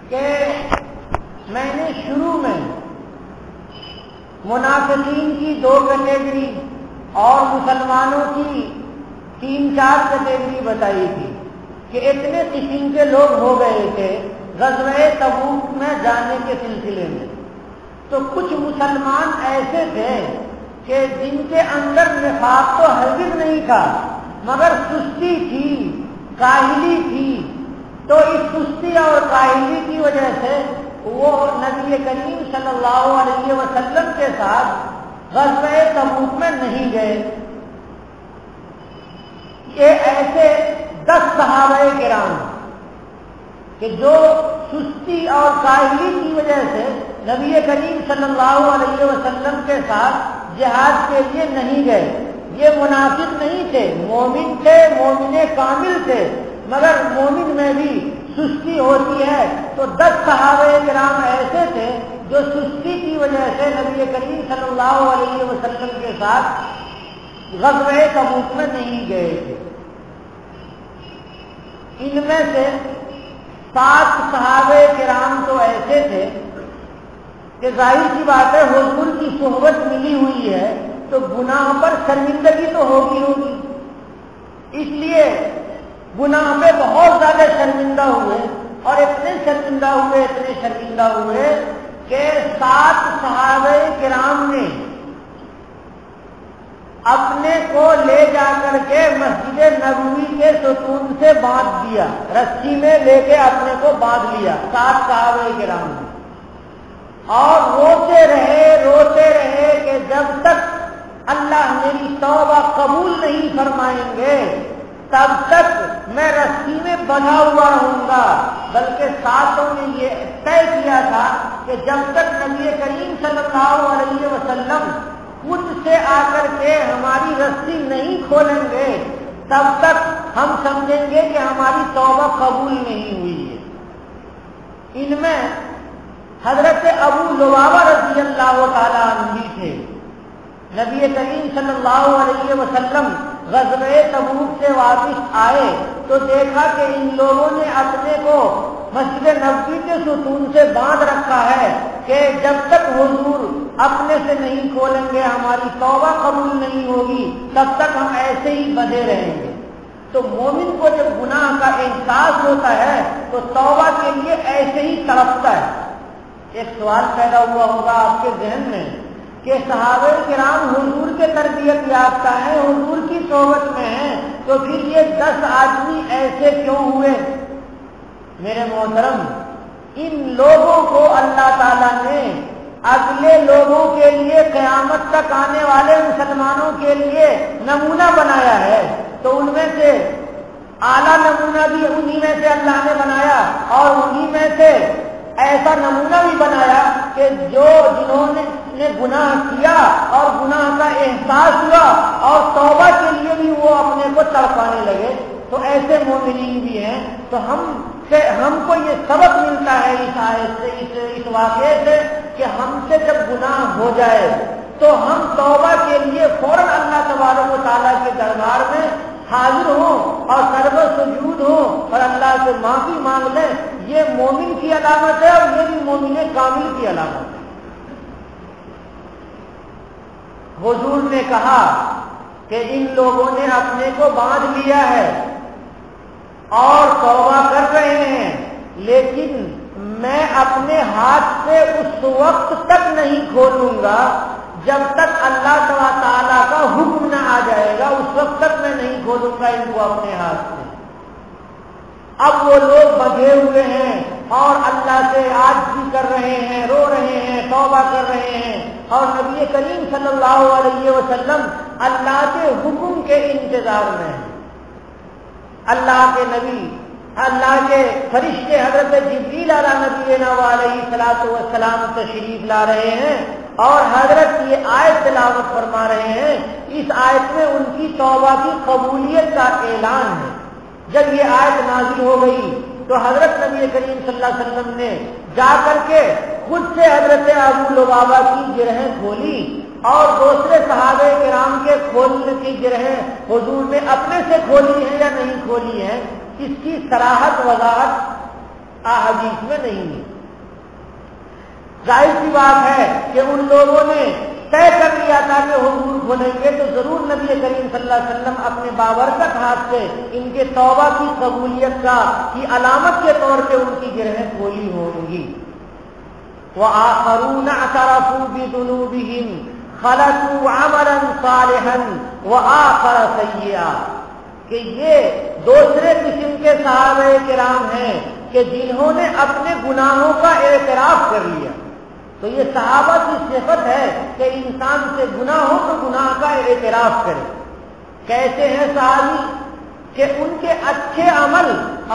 کہ میں نے شروع میں منافقین کی 2 کیٹیگری اور مسلمانوں کی 3-4 کیٹیگری بتائی تھی کہ اتنے قسم کے لوگ ہو گئے تھے غزوہ تبوک میں جانے کے سلسلے میں. تو کچھ مسلمان ایسے تھے کہ جن کے اندر نفاق تو ہرگز نہیں تھا مگر سستی تھی، کاہلی تھی. تو اس سستی اور کاہلی کی وجہ سے وہ نبی کریم صلی اللہ علیہ وسلم کے ساتھ غزوہ تبوک میں نہیں گئے. یہ ایسے 10 صحابہ کرام کہ جو سستی اور کاہلی کی وجہ سے نبی کریم صلی اللہ علیہ وسلم کے ساتھ جہاد کے لیے نہیں گئے. یہ منافق نہیں تھے، مومن تھے، مومن کامل تھے، مگر مومن میں بھی سستی ہوتی ہے. تو 10 صحابہ کرام ایسے تھے جو سستی کی وجہ سے نبی کریم صلی اللہ علیہ وسلم کے ساتھ غزوہ تبوک میں نہیں گئے تھے. ان میں سے 7 صحابہ کرام تو ایسے تھے کہ ظاہر سی بات ہے حضور کی صحبت ملی ہوئی ہے تو گناہ پر شرمندگی تو ہوگی. اس لیے گناہ پہ بہت زیادہ شرمندہ ہوئے اور اتنے شرمندہ ہوئے کہ 7 صحابہ کرام نے اپنے کو لے جا کر کے مسجد نبوی کے ستون سے باندھ دیا، رسی میں لے کے اپنے کو باندھ لیا 7 صحابہ کرام نے. اور روتے رہے کہ جب تک اللہ میری توبہ قبول نہیں فرمائیں گے تب تک میں رسی میں بندھا ہوا رہوں گا. بلکہ 7 نے یہ طے کیا تھا کہ جب تک نبی کریم صلی اللہ علیہ وسلم خود سے آ کر کے ہماری رسی نہیں کھولیں گے تب تک ہم سمجھیں گے کہ ہماری توبہ قبول نہیں ہوئی ہے. ان میں حضرت ابو لبابہ رضی اللہ تعالیٰ عنہ بھی تھے. نبی کریم صلی اللہ علیہ وسلم غزوہ تبوک سے واپس آئے تو دیکھا کہ ان لوگوں نے اپنے کو مسجد نبوی کے ستون سے باندھ رکھا ہے کہ جب تک حضور اپنے سے نہیں کھولیں گے ہماری توبہ قبول نہیں ہوگی تب تک ہم ایسے ہی بندھے رہیں گے. تو مومن کو جب گناہ کا احساس ہوتا ہے تو توبہ کے لیے ایسے ہی تڑپتا ہے. ایک سوال پیدا ہوا ہوگا آپ کے ذہن میں کہ صحابہ کرام حضور کے تربیت یافتہ ہیں، حضور کی صحبت میں ہیں، تو پھر یہ 10 آدمی ایسے کیوں ہوئے؟ میرے محترم، ان لوگوں کو اللہ تعالیٰ نے اگلے لوگوں کے لیے قیامت تک آنے والے مسلمانوں کے لیے نمونہ بنایا ہے. تو ان میں سے اعلیٰ نمونہ بھی انہی میں سے اللہ نے بنایا اور انہی میں سے ایسا نمونہ بھی بنایا کہ جنہوں نے گناہ کیا اور گناہ کا احساس ہوا اور توبہ کے لیے بھی وہ اپنے کو تڑپانے لگے. تو ایسے مومنین بھی ہیں. تو ہم کو یہ سبق ملتا ہے اس آیت سے، اس واقعے سے کہ ہم سے جب گناہ ہو جائے تو ہم توبہ کے لیے فوراً اللہ تبارک و تعالیٰ کے دربار میں حاضر ہوں اور سرو سجود ہوں اور اللہ سے معافی مانگ لیں. یہ مومن کی علامت ہے اور یہ بھی مومن کامل کی علامت ہے. حضور نے کہا کہ ان لوگوں نے اپنے کو باندھ لیا ہے اور توبہ کر رہے ہیں، لیکن میں اپنے ہاتھ سے اس وقت تک نہیں کھولوں گا جب تک اللہ تعالیٰ کا حکم نہ آ جائے گا. اس وقت تک میں نہیں کھولوں گا ان کو اپنے ہاتھ سے. اب وہ لوگ بندھے ہوئے ہیں اور اللہ سے عاجزی کر رہے ہیں، رو رہے ہیں، توبہ کر رہے ہیں اور نبی کریم صلی اللہ علیہ وسلم اللہ کے حکم کے انتظار میں ہیں. اللہ کے نبی، اللہ کے فرشتے حضرت جبریل علیہ نبینا علیہ الصلوۃ والسلام تشریف لا رہے ہیں اور حضرت یہ آیت تلاوت فرما رہے ہیں. اس آیت میں ان کی توبہ کی قبولیت کا اعلان ہے. جب یہ آیت نازل ہو گئی تو حضرت نبی کریم صلی اللہ علیہ وسلم نے جا کر کے خود سے حضرت ابو لبابہ کی جرحیں کھولی اور دوسرے صحابہ کرام کے کھولنے کی جرحیں حضور نے اپنے سے کھولی ہیں یا نہیں کھولی ہیں، اس کی صراحت وضاحت احادیث میں نہیں ہے۔ ظاہر سی بات ہے کہ ان لوگوں نے طے کر لیا تھا کہ حضور کھولیں گے، تو ضرور نبی کریم صلی اللہ علیہ وسلم اپنے بابرکت ہاتھ سے ان کے توبہ کی قبولیت کی علامت کے طور پہ ان کی گرہیں کھولی ہوں گی۔ وَآخَرُونَ اعْتَرَفُوا بِذُنُوبِهِمْ خَلَطُوا عَمَلًا صَالِحًا وَآخَرَ سَيِّئًا، کہ یہ دوسرے قسم کے صحابہ کرام ہیں کہ جنہوں نے اپنے گناہوں کا اعتراف کر لیا۔ تو یہ صحابہ کی صفت ہے کہ انسان سے گناہ ہو تو گناہ کا اعتراف کرے۔ کیسے ہیں صحابی کہ ان کے اچھے عمل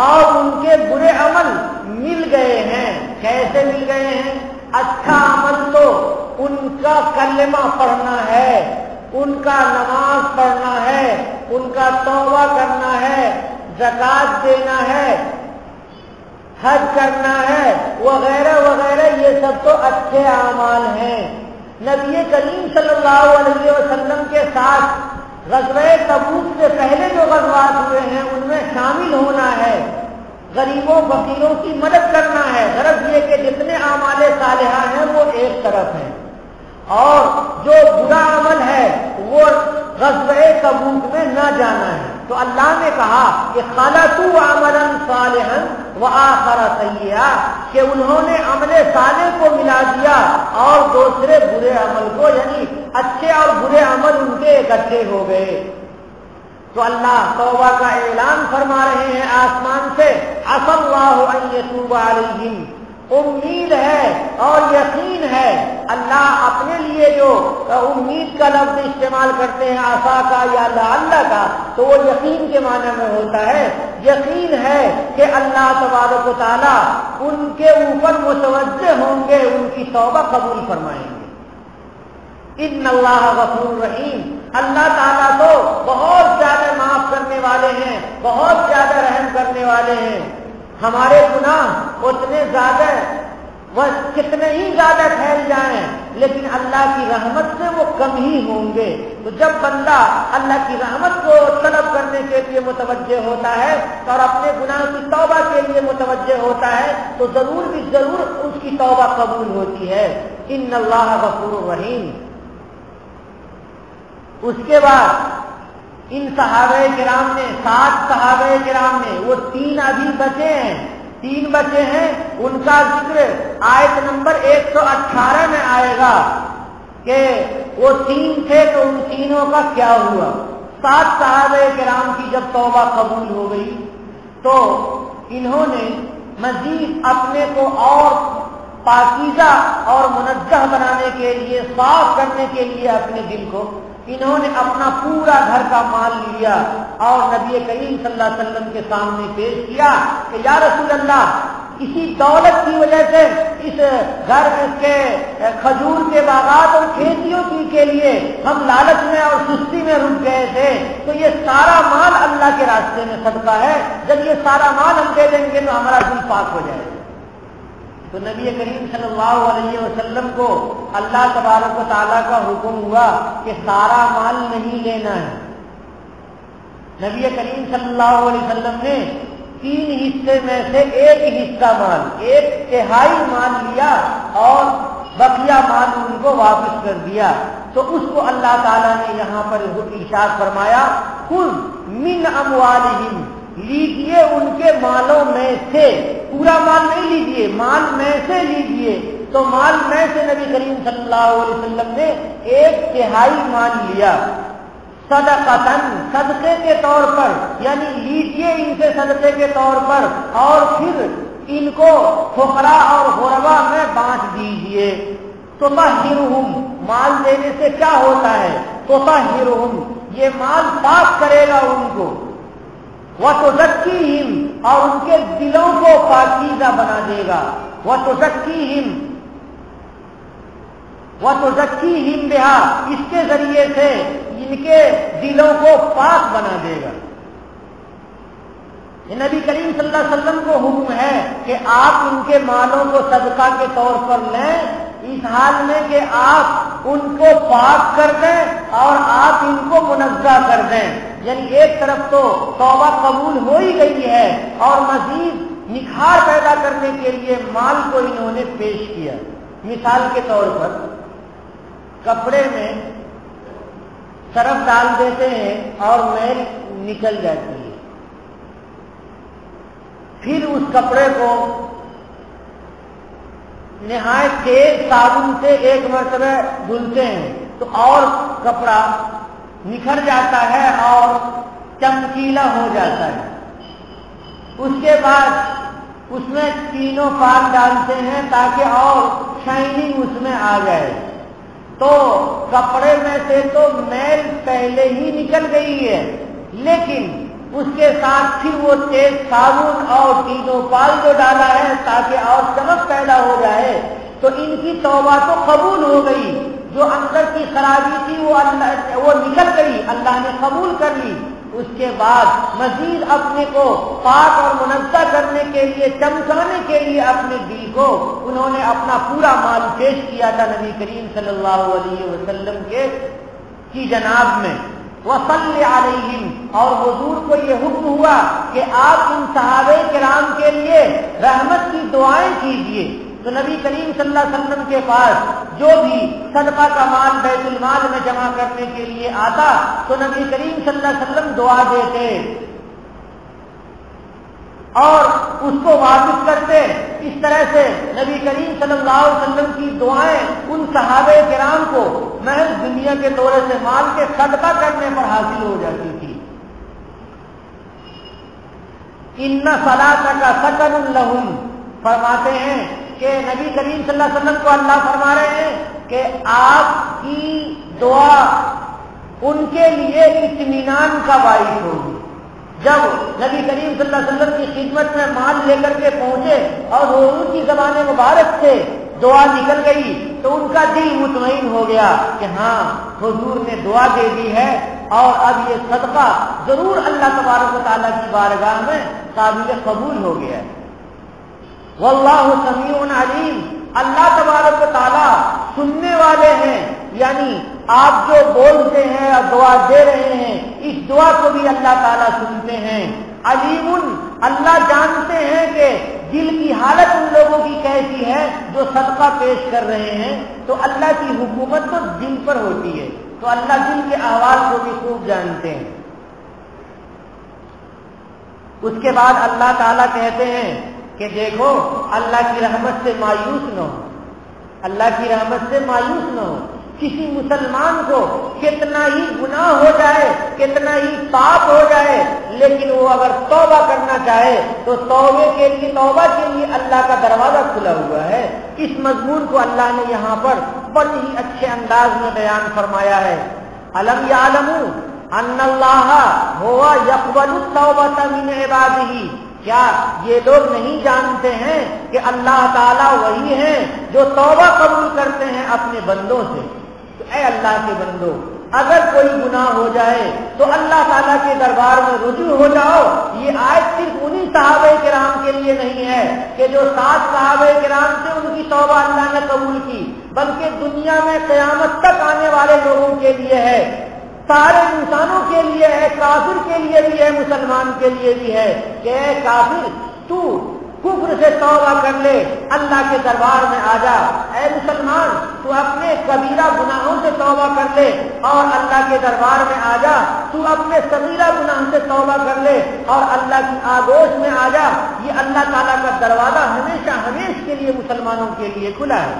اور ان کے برے عمل مل گئے ہیں۔ کیسے مل گئے ہیں؟ اچھا عمل تو ان کا کلمہ پڑھنا ہے، ان کا نماز پڑھنا ہے، ان کا توبہ کرنا ہے، زکوٰۃ دینا ہے، حج کرنا ہے، وغیرہ وغیرہ، یہ سب تو اچھے اعمال ہیں۔ نبی کریم صلی اللہ علیہ وسلم کے ساتھ غزوہ تبوک سے پہلے جو غزوات ہوئے ہیں ان میں شامل ہونا ہے، غریبوں فقیروں کی مدد کرنا ہے۔ غرض یہ کہ جتنے اعمال صالحہ ہیں وہ ایک طرف ہیں، اور جو برا عمل ہے وہ غزوہ تبوک میں نہ جانا ہے۔ تو اللہ نے کہا کہ خَلَطُوا عَمَلًا صَالِحًا وَآخَرَ سَيِّئًا، کہ انہوں نے عمل صالح کو ملا دیا اور دوسرے برے عمل کو، یعنی اچھے اور برے عمل ان کے اکٹھے ہو گئے۔ تو اللہ توبہ کا اعلان فرما رہے ہیں آسمان سے، عَسَى اللَّهُ أَن يَتُوبَ عَلَيْهِمْ، امید ہے اور یقین ہے۔ اللہ اپنے لیے جو امید کا لفظ استعمال کرتے ہیں عسا کا یا لعل کا، تو وہ یقین کے معنی میں ہوتا ہے۔ یقین ہے کہ اللہ تبارک و تعالیٰ ان کے اوپر متوجہ ہوں گے، ان کی توبہ قبول فرمائیں گے۔ ان اللہ غفور رحیم، اللہ تعالیٰ تو بہت زیادہ معاف کرنے والے ہیں، بہت زیادہ رحم کرنے والے ہیں۔ ہمارے گناہ اتنے زیادہ، وہ کتنے ہی زیادہ پھیل جائیں، لیکن اللہ کی رحمت سے وہ کم ہی ہوں گے۔ تو جب بندہ اللہ کی رحمت کو طلب کرنے کے لیے متوجہ ہوتا ہے اور اپنے گناہ کی توبہ کے لیے متوجہ ہوتا ہے تو ضرور بھی ضرور اس کی توبہ قبول ہوتی ہے۔ ان اللہ غفور رحیم۔ اس کے بعد ان صحابہ کرام نے، 7 صحابہ کرام نے، وہ 3 ابھی بچے ہیں، 3 بچے ہیں، ان کا ذکر آیت نمبر 118 میں آئے گا کہ وہ 3 تھے تو ان تینوں کا کیا ہوا۔ 7 صحابہ کرام کی جب توبہ قبول ہو گئی تو انہوں نے مزید اپنے کو اور پاکیزہ اور منزہ بنانے کے لیے، صاف کرنے کے لیے اپنے دل کو، انہوں نے اپنا پورا گھر کا مال لیا اور نبی کریم صلی اللہ علیہ وسلم کے سامنے پیش کیا کہ یا رسول اللہ، اسی دولت کی وجہ سے اس گھر کے کھجور کے باغات اور کھیتیوں کے لیے ہم لالچ میں اور سستی میں رک گئے تھے، تو یہ سارا مال اللہ کے راستے میں صدقہ ہے، جب یہ سارا مال ہم دے دیں گے تو ہمارا دل پاک ہو جائے گا۔ تو نبی کریم صلی اللہ علیہ وسلم کو اللہ تبارک و تعالیٰ کا حکم ہوا کہ سارا مال نہیں لینا ہے۔ نبی کریم صلی اللہ علیہ وسلم نے 3 حصے میں سے 1 حصہ مال، 1/3 مال لیا اور بقیہ مال ان کو واپس کر دیا۔ تو اس کو اللہ تعالیٰ نے یہاں پر ارشاد فرمایا، خذ من اموالہم، لیجیے ان کے مالوں میں سے، پورا مال نہیں لیجیے، مال میں سے لیجیے۔ تو مال میں سے نبی کریم صلی اللہ علیہ وسلم نے 1/3 مال لیا، صدقتاً، صدقے کے طور پر، یعنی لیجیے ان سے صدقے کے طور پر، اور پھر ان کو فقراء اور غربا میں بانٹ دیجیے۔ تطہرہم، مال دینے سے کیا ہوتا ہے؟ تطہرہم، یہ مال پاک کرے گا ان کو، وتزکیہم، اور ان کے دلوں کو پاکیزہ بنا دے گا، وتزکیہم بہا، اس کے ذریعے سے ان کے دلوں کو پاک بنا دے گا۔ یہ نبی کریم صلی اللہ علیہ وسلم کو حکم ہے کہ آپ ان کے مالوں کو صدقہ کے طور پر لیں، اس حال میں کہ آپ ان کو پاک کر دیں اور آپ ان کو منزہ کر دیں۔ یعنی ایک طرف تو توبہ قبول ہو ہی گئی ہے اور مزید نکھار پیدا کرنے کے لیے مال کو انہوں نے پیش کیا۔ مثال کے طور پر کپڑے میں سرف ڈال دیتے ہیں اور میل نکل جاتی ہے، پھر اس کپڑے کو نہایت تیز صابن سے ایک مرتبہ دھلتے ہیں تو اور کپڑا نکھر جاتا ہے اور چمکیلا ہو جاتا ہے۔ اس کے بعد اس میں تینوں پان ڈالتے ہیں تاکہ اور شائننگ اس میں آ جائے، تو کپڑے میں سے تو میل پہلے ہی نکل گئی ہے، لیکن اس کے ساتھ پھر وہ تیز صابن اور تینوں پال جو ڈالا ہے تاکہ اور چمک پیدا ہو جائے، تو ان کی توبہ تو قبول ہو گئی، جو اندر کی خرابی تھی وہ نکل گئی، اللہ نے قبول کر لی۔ اس کے بعد مزید اپنے کو پاک اور منزہ کرنے کے لیے، چمکانے کے لیے اپنے دل کو انہوں نے اپنا پورا مال پیش کیا تھا نبی کریم صلی اللہ علیہ وسلم کی جناب میں۔ وصلی علیہم، اور حضور کو یہ حکم ہوا کہ آپ ان صحابہ کرام کے لیے رحمت کی دعائیں کیجیے۔ تو نبی کریم صلی اللہ علیہ وسلم کے پاس جو بھی صدقہ کا مال بیت المال میں جمع کرنے کے لیے آتا تو نبی کریم صلی اللہ علیہ وسلم دعا دیتے اور اس کو واپس کرتے۔ اس طرح سے نبی کریم صلی اللہ علیہ وسلم کی دعائیں ان صحابہ کرام کو محض دنیا کے دورے سے مال کے صدقہ کرنے پر حاصل ہو جاتی تھی۔ ان صلاتک سکن لہم، فرماتے ہیں کہ نبی کریم صلی اللہ علیہ وسلم کو اللہ فرما رہے ہیں کہ آپ کی دعا ان کے لیے اطمینان کا باعث ہوگی۔ جب نبی کریم صلی اللہ علیہ وسلم کی خدمت میں مال لے کر کے پہنچے اور حضور کی زبان مبارک سے دعا نکل گئی تو ان کا دل مطمئن ہو گیا کہ ہاں حضور نے دعا دے دی ہے اور اب یہ صدقہ ضرور اللہ تبارک و تعالیٰ کی بارگاہ میں قابل قبول ہو گیا ہے۔ واللہ سمیع علیم، اللہ تبارک و تعالیٰ سننے والے ہیں، یعنی آپ جو بولتے ہیں اور دعا دے رہے ہیں اس دعا کو بھی اللہ تعالیٰ سنتے ہیں۔ علیم، اللہ جانتے ہیں کہ دل کی حالت ان لوگوں کی کیسی ہے جو صدقہ پیش کر رہے ہیں، تو اللہ کی حکومت تو دل پر ہوتی ہے، تو اللہ دل کے احوال کو بھی خوب جانتے ہیں۔ اس کے بعد اللہ تعالیٰ کہتے ہیں کہ دیکھو اللہ کی رحمت سے مایوس نہ ہو، اللہ کی رحمت سے مایوس نہ ہو۔ کسی مسلمان کو کتنا ہی گناہ ہو جائے، کتنا ہی پاپ ہو جائے، لیکن وہ اگر توبہ کرنا چاہے تو توبہ کے لیے اللہ کا دروازہ کھلا ہوا ہے۔ اس مضمون کو اللہ نے یہاں پر بڑے ہی اچھے انداز میں بیان فرمایا ہے۔ الم یعلموا ان اللہ هو یقبل التوبۃ من عبادہ، کیا یہ لوگ نہیں جانتے ہیں کہ اللہ تعالیٰ وہی ہیں جو توبہ قبول کرتے ہیں اپنے بندوں سے؟ تو اے اللہ کے بندو، اگر کوئی گناہ ہو جائے تو اللہ تعالیٰ کے دربار میں رجوع ہو جاؤ۔ یہ آیت صرف انہی صحابہ کرام کے لیے نہیں ہے کہ جو 7 صحابہ کرام سے ان کی توبہ اللہ نے قبول کی، بلکہ دنیا میں قیامت تک آنے والے لوگوں کے لیے ہے، سارے انسانوں کے لیے ہے، کافر کے لیے بھی ہے، مسلمان کے لیے بھی ہے کہ اے کافر تو کفر سے توبہ کر لے، اللہ کے دربار میں آ جا۔ اے مسلمان تو اپنے کبیرہ گناہوں سے توبہ کر لے اور اللہ کے دربار میں آ جا، تو اپنے صغیرہ گناہ سے توبہ کر لے اور اللہ کی آغوش میں آ جا۔ یہ اللہ تعالیٰ کا دروازہ ہمیشہ ہمیشہ کے لیے مسلمانوں کے لیے کھلا ہے۔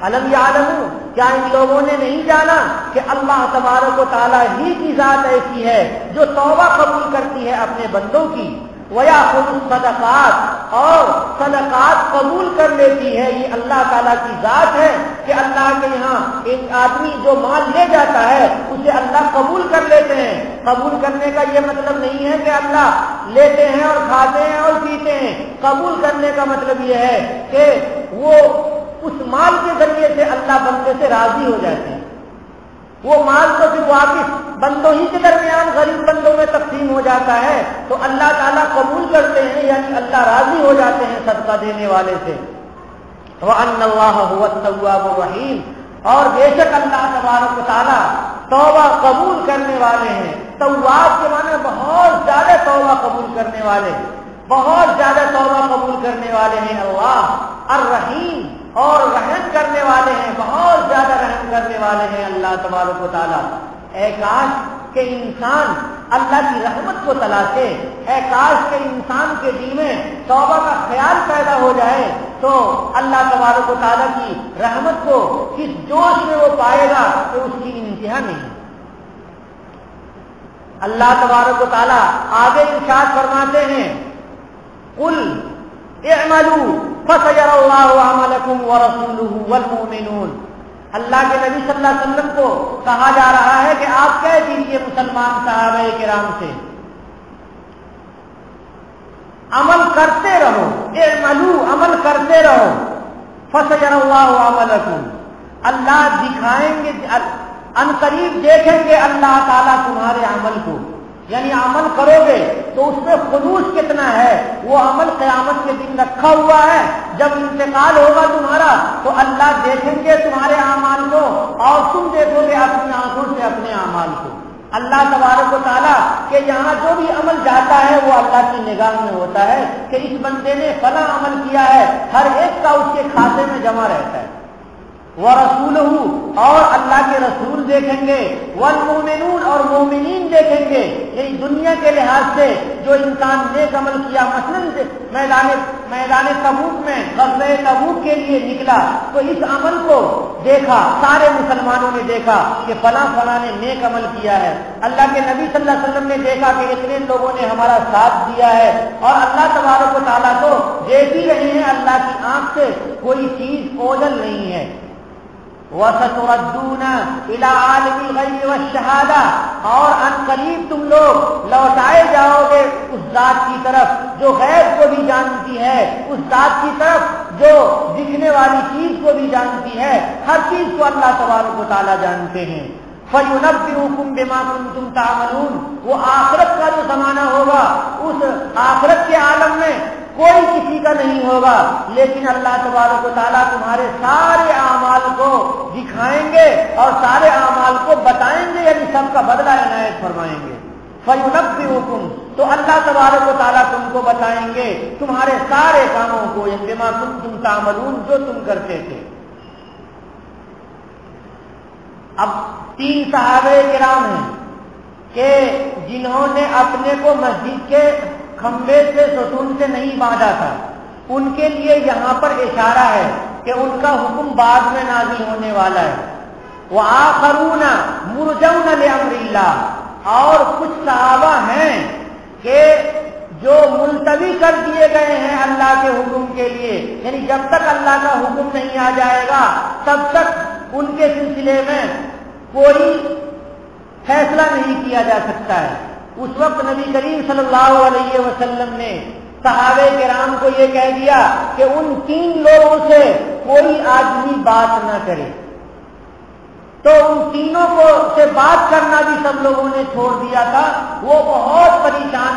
الم یعلموا، کیا ان لوگوں نے نہیں جانا کہ اللہ تبارک و تعالیٰ ہی کی ذات ایسی ہے جو توبہ قبول کرتی ہے اپنے بندوں کی، وَيَأْخُذُ الصَّدَقَاتِ، اور صدقات قبول کر لیتی ہے۔ یہ اللہ تعالیٰ کی ذات ہے کہ اللہ کے یہاں ایک آدمی جو مال لے جاتا ہے اسے اللہ قبول کر لیتے ہیں۔ قبول کرنے کا یہ مطلب نہیں ہے کہ اللہ لیتے ہیں اور کھاتے ہیں اور پیتے ہیں، قبول کرنے کا مطلب یہ ہے کہ وہ اس مال کے ذریعے سے اللہ بندے سے راضی ہو جاتے ہیں، وہ مال تو پھر واپس بندوں ہی کے درمیان غریب بندوں میں تقسیم ہو جاتا ہے، تو اللہ تعالیٰ قبول کرتے ہیں، یعنی اللہ راضی ہو جاتے ہیں صدقہ دینے والے سے۔ وَأَنَّ اللَّهَ هُوَ التَّوَّابُ الرَّحِيمُ، اور بے شک اللہ تبارک و تعالیٰ توبہ قبول کرنے والے ہیں۔ تواب کے معنی بہت زیادہ توبہ قبول کرنے والے، بہت زیادہ توبہ قبول کرنے والے ہیں اللہ الرحیم، اور رحم کرنے والے ہیں، بہت زیادہ رحم کرنے والے ہیں اللہ تبارک و تعالیٰ۔ اے کاش کہ انسان اللہ کی رحمت کو تلاشے، اے کاش کہ انسان کے دل میں توبہ کا خیال پیدا ہو جائے تو اللہ تبارک و تعالیٰ کی رحمت کو کس جوش میں وہ پائے گا کہ اس کی انتہا نہیں۔ اللہ تبارک و تعالیٰ آگے ارشاد فرماتے ہیں قل اعملوا فسيرى الله عملكم ورسوله والمؤمنون۔ اللہ کے نبی صلی اللہ علیہ وسلم کو کہا جا رہا ہے کہ آپ کہہ دیجیے مسلمان صحابہ کرام سے عمل کرتے رہو، اعملوا عمل کرتے رہو، فسيرى الله عملكم، اللہ دکھائیں گے، ان قریب دیکھیں گے اللہ تعالیٰ تمہارے عمل کو، یعنی عمل کرو گے تو اس میں خلوص کتنا ہے، وہ عمل قیامت کے دن رکھا ہوا ہے۔ جب انتقال ہوگا تمہارا تو اللہ دیکھیں گے تمہارے اعمال کو اور تم دیکھو گے اپنی آنکھوں سے اپنے اعمال کو۔ اللہ تبارک و تعالیٰ کہ یہاں جو بھی عمل جاتا ہے وہ اللہ کی نگاہ میں ہوتا ہے کہ اس بندے نے فلاں عمل کیا ہے، ہر ایک کا اس کے کھاتے میں جمع رہتا ہے۔ وَرَسُولُهُ، اور اللہ کے رسول دیکھیں گے، وَالْمُؤْمِنُونَ، اور مومنین دیکھیں گے، یعنی دنیا کے لحاظ سے جو انسان نیک عمل کیا، مثلا میدان تبوک میں غزوہ تبوک کے لیے نکلا تو اس عمل کو دیکھا، سارے مسلمانوں نے دیکھا کہ فلاں فلاں نے نیک عمل کیا ہے، اللہ کے نبی صلی اللہ علیہ وسلم نے دیکھا کہ اتنے لوگوں نے ہمارا ساتھ دیا ہے، اور اللہ تبارک و تعالیٰ کو دیکھ ہی رہے ہیں، اللہ کی آنکھ سے کوئی چیز اوجھل نہیں ہے۔ وَسَتُرَدُّونَ إِلَىٰ عَالِمِ الْغَيْبِ وَالشَّهَادَةِ، اور ان قریب تم لوگ لوٹائے جاؤ گے اس ذات کی طرف جو غیب کو بھی جانتی ہے، اس ذات کی طرف جو دکھنے والی چیز کو بھی جانتی ہے، ہر چیز کو اللہ تبارک و تعالیٰ جانتے ہیں۔ فَيُنَبِّئُكُم بِمَا كُنتُمْ تَعْمَلُونَ، وہ آخرت کا جو زمانہ ہوگا، اس آخرت کے عالم میں کوئی کسی کا نہیں ہوگا، لیکن اللہ تبارک و تعالیٰ تمہارے سارے اعمال کو دکھائیں گے اور سارے اعمال کو بتائیں گے، یعنی سب کا بدلہ عنایت فرمائیں گے۔ فَيُنَبِّئُكُم، تو اللہ تبارک و تعالیٰ تم کو بتائیں گے تمہارے سارے کاموں کو، یعنی بما کنتم تعملون، جو تم کرتے تھے۔ اب 3 صحابہ کرام ہیں کہ جنہوں نے اپنے کو مسجد کے کھمبے سے ستون سے نہیں باندھا تھا، ان کے لیے یہاں پر اشارہ ہے کہ ان کا حکم بعد میں نازل ہونے والا ہے۔ وَآخَرُونَ مُرْجَوْنَ لِأَمْرِ اللَّهِ، اور کچھ صحابہ ہیں کہ جو ملتوی کر دیے گئے ہیں اللہ کے حکم کے لیے، یعنی جب تک اللہ کا حکم نہیں آ جائے گا تب تک ان کے سلسلے میں کوئی فیصلہ نہیں کیا جا سکتا ہے۔ اس وقت نبی کریم صلی اللہ علیہ وسلم نے صحابہ کرام کو یہ کہہ دیا کہ ان 3 لوگوں سے کوئی آدمی بات نہ کرے، تو ان تینوں کو سے بات کرنا بھی سب لوگوں نے چھوڑ دیا تھا۔ وہ بہت پریشان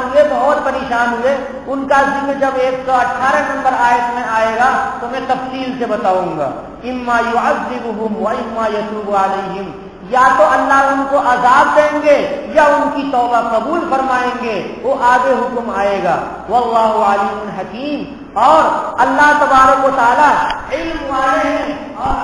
ہوئے۔ ان کا ذکر جب 118 نمبر آیت میں آئے گا تو میں تفصیل سے بتاؤں گا۔ اما يعذبهم واما يتوب عليهم، یا تو اللہ ان کو عذاب دیں گے یا ان کی توبہ قبول فرمائیں گے، وہ آگے حکم آئے گا۔ واللہ علیم حکیم، اور اللہ تبارک و تعالی علم والے ہیں اور